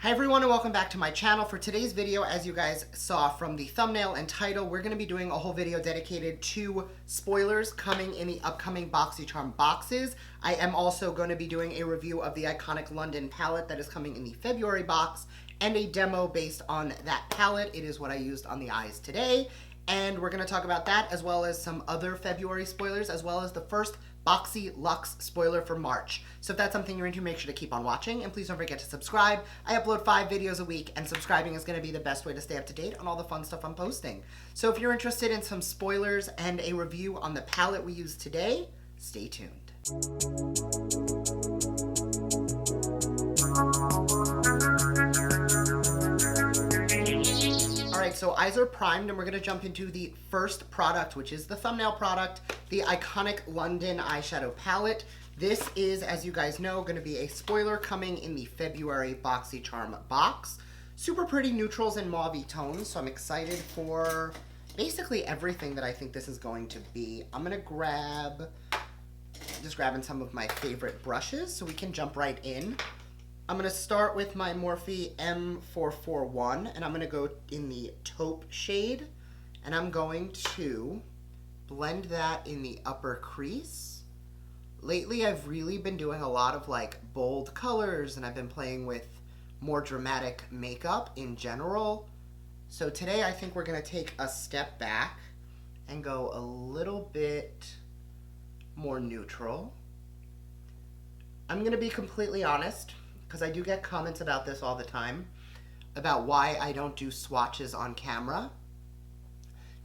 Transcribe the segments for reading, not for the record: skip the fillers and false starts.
Hi everyone and welcome back to my channel. For today's video, as you guys saw from the thumbnail and title, we're going to be doing a whole video dedicated to spoilers coming in the upcoming BoxyCharm boxes. I am also going to be doing a review of the iconic London palette that is coming in the February box and a demo based on that palette. It is what I used on the eyes today. And we're going to talk about that as well as some other February spoilers as well as the first BoxyLuxe spoiler for March. So if that's something you're into, make sure to keep on watching, and please don't forget to subscribe. I upload 5 videos a week, and subscribing is going to be the best way to stay up to date on all the fun stuff I'm posting. So if you're interested in some spoilers and a review on the palette we used today, stay tuned. Alright, so eyes are primed and we're going to jump into the first product, which is the thumbnail product, the iconic London eyeshadow palette. This is, as you guys know, going to be a spoiler coming in the February BoxyCharm box. Super pretty neutrals and mauve tones, so I'm excited for basically everything that I think this is going to be. I'm going to just grabbing some of my favorite brushes so we can jump right in. I'm going to start with my Morphe M441, and I'm going to go in the taupe shade, and I'm going to blend that in the upper crease. Lately, I've really been doing a lot of like bold colors, and I've been playing with more dramatic makeup in general. So today, I think we're going to take a step back and go a little bit more neutral. I'm going to be completely honest, because I do get comments about this all the time, about why I don't do swatches on camera.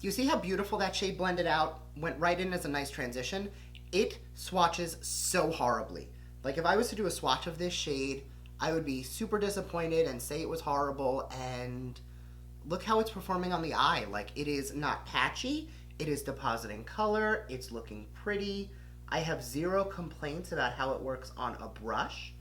You see how beautiful that shade blended out? Went right in as a nice transition. It swatches so horribly. Like if I was to do a swatch of this shade, I would be super disappointed and say it was horrible, and look how it's performing on the eye. Like it is not patchy, it is depositing color, it's looking pretty. I have zero complaints about how it works on a brush.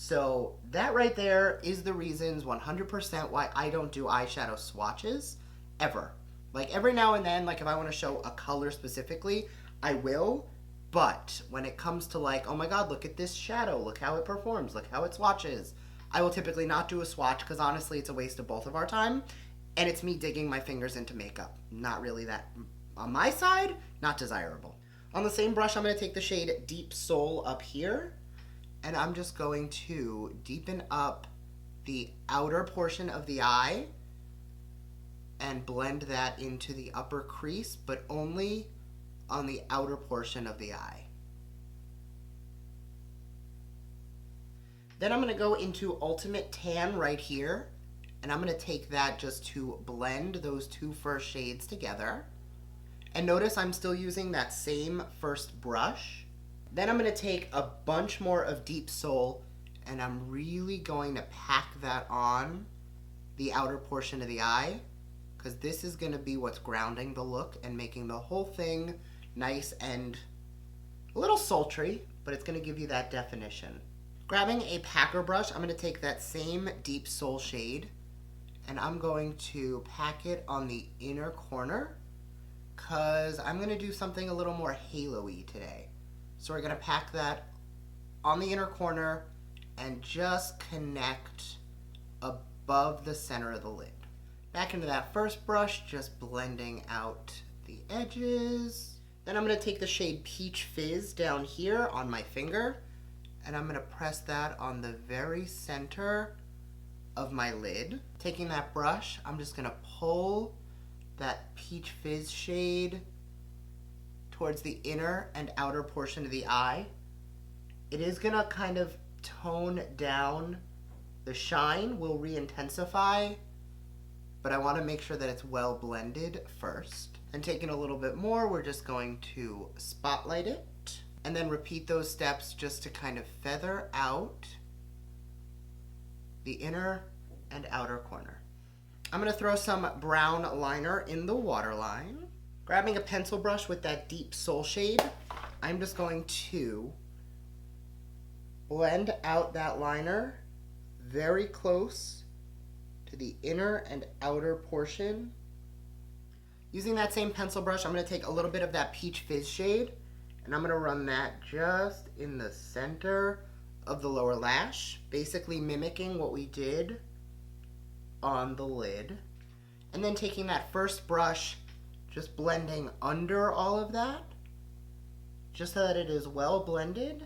So that right there is the reasons 100% why I don't do eyeshadow swatches ever. Like every now and then, like if I want to show a color specifically, I will. But when it comes to like, oh my god, look at this shadow, look how it performs, look how it swatches, I will typically not do a swatch because honestly it's a waste of both of our time. And it's me digging my fingers into makeup. Not really that, on my side, not desirable. On the same brush, I'm going to take the shade Deep Soul up here. And I'm just going to deepen up the outer portion of the eye and blend that into the upper crease, but only on the outer portion of the eye. Then I'm going to go into Ultimate Tan right here, and I'm going to take that just to blend those two first shades together. And notice I'm still using that same first brush. Then I'm going to take a bunch more of Deep Soul, and I'm really going to pack that on the outer portion of the eye, because this is going to be what's grounding the look and making the whole thing nice and a little sultry, but it's going to give you that definition. Grabbing a packer brush, I'm going to take that same Deep Soul shade, and I'm going to pack it on the inner corner, because I'm going to do something a little more halo-y today. So we're going to pack that on the inner corner and just connect above the center of the lid. Back into that first brush, just blending out the edges. Then I'm going to take the shade Peach Fizz down here on my finger, and I'm going to press that on the very center of my lid. Taking that brush, I'm just going to pull that Peach Fizz shade towards the inner and outer portion of the eye. It is gonna kind of tone down the shine, will re-intensify, but I wanna make sure that it's well blended first. And taking a little bit more, we're just going to spotlight it, and then repeat those steps just to kind of feather out the inner and outer corner. I'm gonna throw some brown liner in the waterline. Grabbing a pencil brush with that Deep Soul shade, I'm just going to blend out that liner very close to the inner and outer portion. Using that same pencil brush, I'm going to take a little bit of that Peach Fizz shade, and I'm going to run that just in the center of the lower lash, basically mimicking what we did on the lid. And then taking that first brush, just blending under all of that, just so that it is well blended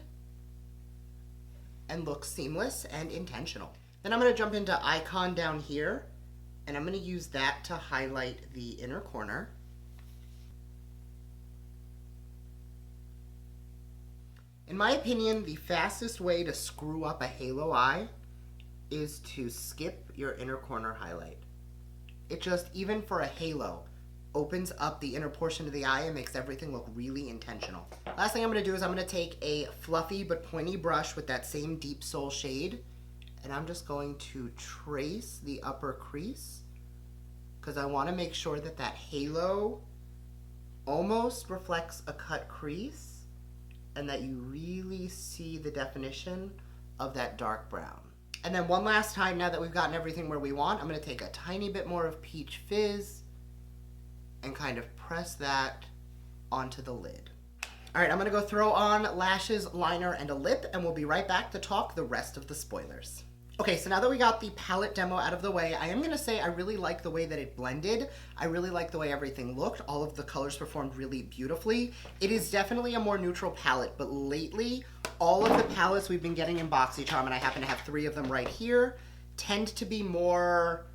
and looks seamless and intentional. Then I'm going to jump into Icon down here, and I'm going to use that to highlight the inner corner. In my opinion, the fastest way to screw up a halo eye is to skip your inner corner highlight. It just, even for a halo, opens up the inner portion of the eye and makes everything look really intentional. Last thing I'm going to do is I'm going to take a fluffy but pointy brush with that same deep soul shade, and I'm just going to trace the upper crease because I want to make sure that that halo almost reflects a cut crease and that you really see the definition of that dark brown. And then one last time, now that we've gotten everything where we want, I'm going to take a tiny bit more of Peach Fizz and kind of press that onto the lid. All right, I'm going to go throw on lashes, liner, and a lip, and we'll be right back to talk the rest of the spoilers. Okay, so now that we got the palette demo out of the way, I am going to say I really like the way that it blended. I really like the way everything looked. All of the colors performed really beautifully. It is definitely a more neutral palette, but lately, all of the palettes we've been getting in BoxyCharm, and I happen to have 3 of them right here, tend to be more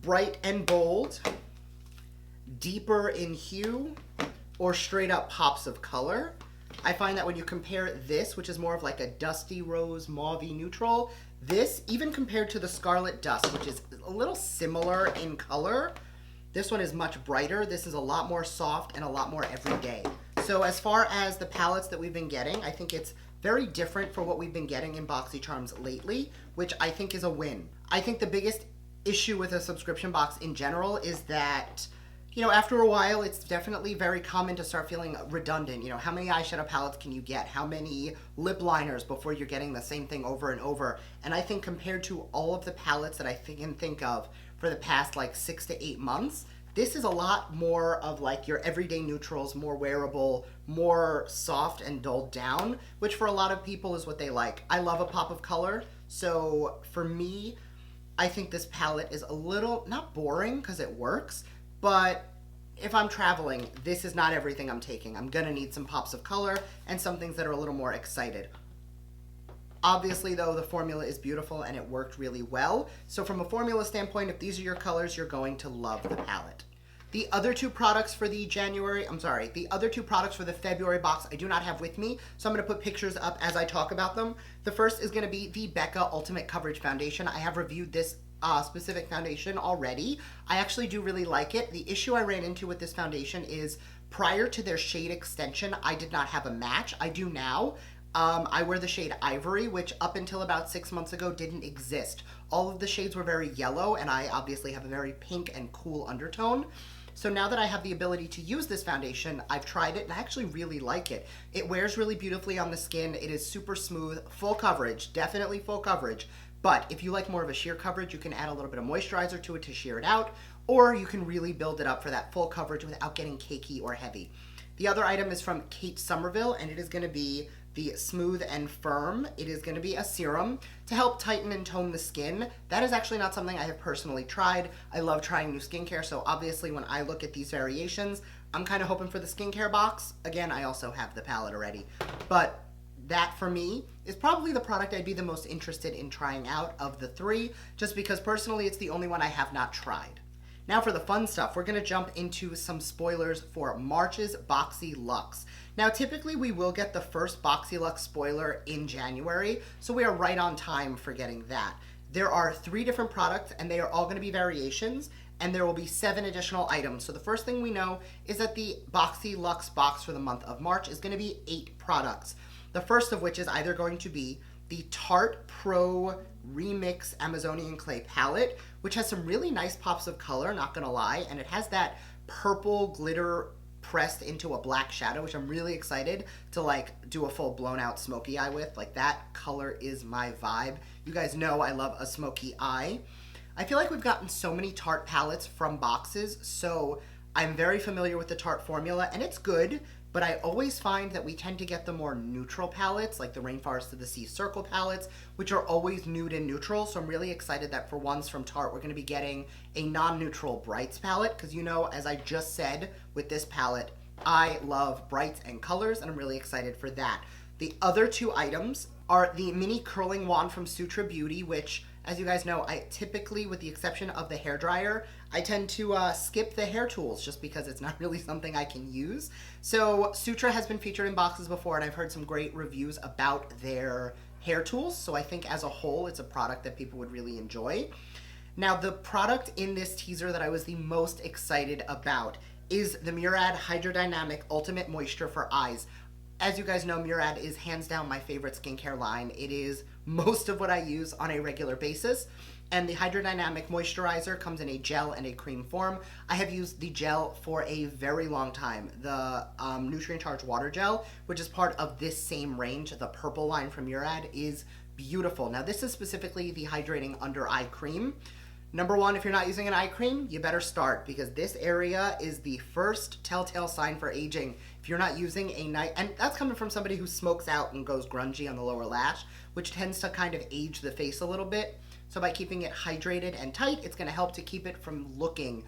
bright and bold, deeper in hue, or straight up pops of color. I find that when you compare this, which is more of like a dusty rose mauve-y neutral, this, even compared to the Scarlet Dust, which is a little similar in color, this one is much brighter. This is a lot more soft and a lot more everyday. So as far as the palettes that we've been getting, I think it's very different for what we've been getting in BoxyCharms lately, which I think is a win. I think the biggest issue with a subscription box in general is that, you know, after a while, it's definitely very common to start feeling redundant. You know, how many eyeshadow palettes can you get? How many lip liners before you're getting the same thing over and over? And I think compared to all of the palettes that I can think of for the past like 6 to 8 months, this is a lot more of like your everyday neutrals, more wearable, more soft and dulled down, which for a lot of people is what they like. I love a pop of color, so for me, I think this palette is a little, not boring because it works, but if I'm traveling, this is not everything I'm taking. I'm gonna need some pops of color and some things that are a little more excited. Obviously though, the formula is beautiful and it worked really well. So from a formula standpoint, if these are your colors, you're going to love the palette. The other 2 products for the other 2 products for the February box I do not have with me, so I'm gonna put pictures up as I talk about them. The first is gonna be the Becca Ultimate Coverage Foundation. I have reviewed this specific foundation already. I actually do really like it. The issue I ran into with this foundation is prior to their shade extension, I did not have a match. I do now. I wear the shade Ivory, which up until about 6 months ago didn't exist. All of the shades were very yellow, and I obviously have a very pink and cool undertone. So now that I have the ability to use this foundation, I've tried it and I actually really like it. It wears really beautifully on the skin. It is super smooth, full coverage, definitely full coverage. But if you like more of a sheer coverage, you can add a little bit of moisturizer to it to sheer it out, or you can really build it up for that full coverage without getting cakey or heavy. The other item is from Kate Somerville, and it is gonna be the Smooth and Firm. It is gonna be a serum to help tighten and tone the skin. That is actually not something I have personally tried. I love trying new skincare, so obviously when I look at these variations, I'm kind of hoping for the skincare box. Again, I also have the palette already, but that for me is probably the product I'd be the most interested in trying out of the 3, just because personally it's the only one I have not tried. Now for the fun stuff, we're gonna jump into some spoilers for March's BoxyLuxe. Now typically we will get the first BoxyLuxe spoiler in January, so we are right on time for getting that. There are 3 different products and they are all gonna be variations, and there will be 7 additional items. So the first thing we know is that the BoxyLuxe box for the month of March is gonna be 8 products. The first of which is either going to be the Tarte Pro Remix Amazonian Clay Palette, which has some really nice pops of color, not gonna lie, and it has that purple glitter pressed into a black shadow, which I'm really excited to like do a full blown out smoky eye with. Like, that color is my vibe. You guys know I love a smoky eye. I feel like we've gotten so many Tarte palettes from boxes, so I'm very familiar with the Tarte formula, and it's good, but I always find that we tend to get the more neutral palettes, like the Rainforest to the Sea Circle palettes, which are always nude and neutral. So I'm really excited that for once from Tarte, we're going to be getting a non-neutral brights palette, because you know, as I just said with this palette, I love brights and colors, and I'm really excited for that. The other two items are the mini curling wand from Sutra Beauty, which, as you guys know, I typically, with the exception of the hairdryer, I tend to skip the hair tools just because it's not really something I can use. So Sutra has been featured in boxes before, and I've heard some great reviews about their hair tools. So I think as a whole, it's a product that people would really enjoy. Now, the product in this teaser that I was the most excited about is the Murad Hydrodynamic Ultimate Moisture for Eyes. As you guys know, Murad is hands down my favorite skincare line. It is most of what I use on a regular basis. And the Hydrodynamic Moisturizer comes in a gel and a cream form. I have used the gel for a very long time. The Nutrient Charged Water Gel, which is part of this same range, the purple line from Murad, is beautiful. Now, this is specifically the Hydrating Under Eye Cream. Number one, if you're not using an eye cream, you better start, because this area is the first telltale sign for aging. If you're not using a night, and that's coming from somebody who smokes out and goes grungy on the lower lash, which tends to kind of age the face a little bit. So by keeping it hydrated and tight, it's going to help to keep it from looking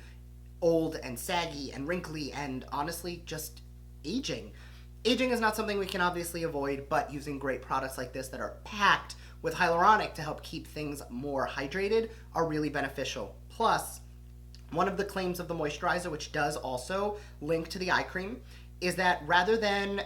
old and saggy and wrinkly and honestly just aging. Aging is not something we can obviously avoid, but using great products like this that are packed with hyaluronic to help keep things more hydrated are really beneficial. Plus, one of the claims of the moisturizer, which does also link to the eye cream, is that rather than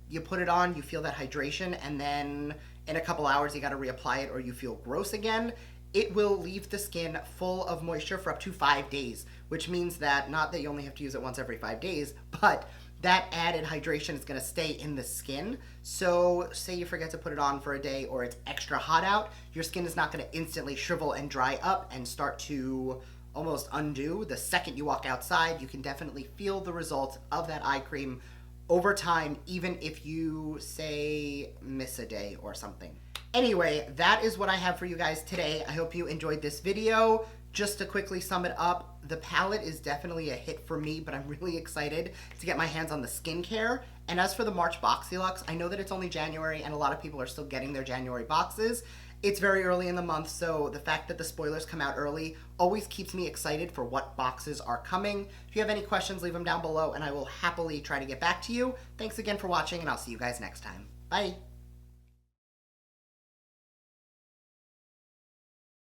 you put it on, you feel that hydration, and then in a couple hours you got to reapply it or you feel gross again, it will leave the skin full of moisture for up to 5 days, which means that not that you only have to use it once every 5 days, but that added hydration is going to stay in the skin. So say you forget to put it on for a day or it's extra hot out, your skin is not going to instantly shrivel and dry up and start to almost undo. The second you walk outside, you can definitely feel the results of that eye cream over time, even if you, say, miss a day or something. Anyway, that is what I have for you guys today. I hope you enjoyed this video. Just to quickly sum it up, the palette is definitely a hit for me, but I'm really excited to get my hands on the skincare. And as for the March BoxyLuxe, I know that it's only January and a lot of people are still getting their January boxes. It's very early in the month, so the fact that the spoilers come out early always keeps me excited for what boxes are coming. If you have any questions, leave them down below and I will happily try to get back to you. Thanks again for watching, and I'll see you guys next time. Bye!